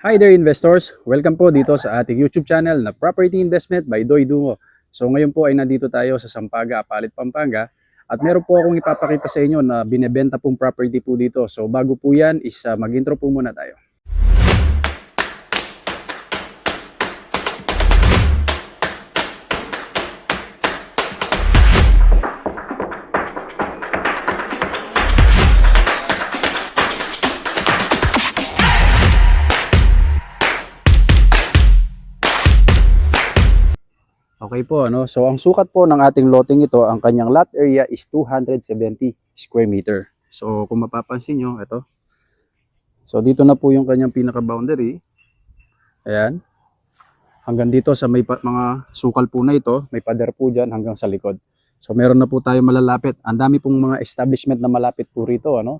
Hi there investors! Welcome po dito sa ating YouTube channel na Property Investment by Doy Dungo. So ngayon po ay nandito tayo sa Sampaga, Apalit, Pampanga at meron po akong ipapakita sa inyo na binebenta pong property po dito. So bago po yan is mag-intro po muna tayo. Okay po, ano? So ang sukat po ng ating loteng ito, ang kanyang lot area is 270 square meter. So kung mapapansin nyo, ito. So dito na po yung kanyang pinaka-boundary. Ayan. Hanggang dito sa may mga sukal po na ito, may pader po dyan hanggang sa likod. So meron na po tayo malalapit. Ang dami pong mga establishment na malapit po rito, ano?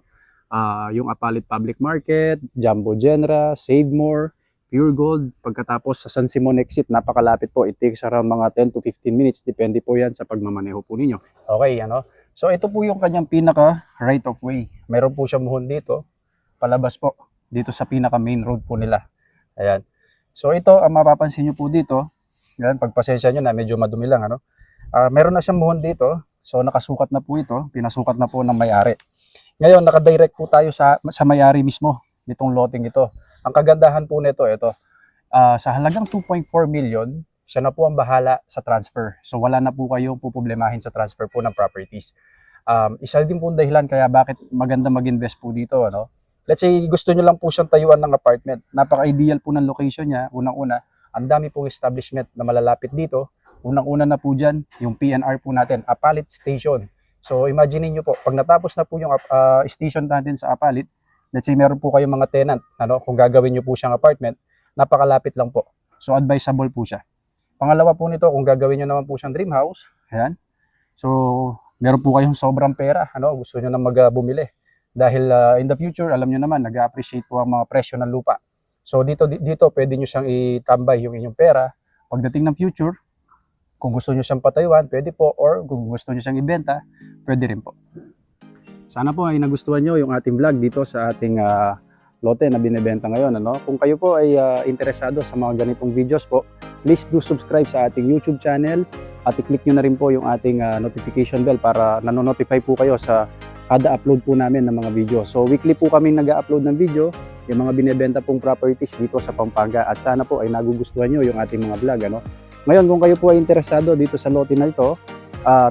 Yung Apalit Public Market, Jumbo Genera, Save More, Pure Gold. Pagkatapos sa San Simon exit, napakalapit po. It takes around mga 10 to 15 minutes. Depende po yan sa pagmamaneho po ninyo. Okay, ano? So ito po yung kanyang pinaka right of way. Meron po siya muhon dito. Palabas po. Dito sa pinaka main road po nila. Ayan. So ito, ang mapapansin nyo po dito. Ayan, pagpasensya nyo na medyo madumi lang. Ano? Meron na siyang muhon dito. So nakasukat na po ito. Pinasukat na po ng may-ari. Ngayon, nakadirect po tayo sa may-ari mismo. Nitong loteng ito. Ang kagandahan po nito, ito, sa halagang 2.4 million, siya na po ang bahala sa transfer. So wala na po kayong puproblemahin sa transfer po ng properties. Isa din po dahilan kaya bakit maganda mag-invest po dito. Ano? Let's say gusto nyo lang po siyang tayuan ng apartment. Napaka-ideal po ng location niya. Unang-una, ang dami pong establishment na malalapit dito. Unang-una na po dyan, yung PNR po natin, Apalit Station. So imagine niyo po, pag natapos na po yung station natin sa Apalit, let's say meron po kayong mga tenant, ano, kung gagawin nyo po siyang apartment, napakalapit lang po. So advisable po siya. Pangalawa po nito, kung gagawin nyo naman po siyang dream house, ayan. So meron po kayong sobrang pera, ano, gusto nyo na bumili. Dahil in the future, alam nyo naman, nag-appreciate po ang mga presyo ng lupa. So dito pwede nyo siyang itambay yung inyong pera. Pagdating ng future, kung gusto nyo siyang patayuan, pwede po, or kung gusto nyo siyang ibenta, pwede rin po. Sana po ay nagustuhan nyo yung ating vlog dito sa ating lote na binebenta ngayon. Ano? Kung kayo po ay interesado sa mga ganitong videos po, please do subscribe sa ating YouTube channel at i-click nyo na rin po yung ating notification bell para nanonotify po kayo sa kada upload po namin ng mga video. So weekly po kami nag-upload ng video, yung mga binebenta pong properties dito sa Pampanga, at sana po ay nagugustuhan nyo yung ating mga vlog. Ano? Ngayon, kung kayo po ay interesado dito sa lote na ito,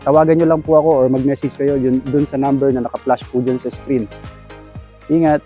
tawagan nyo lang po ako or mag-message kayo dun sa number na naka-flash po dyan sa screen. Ingat!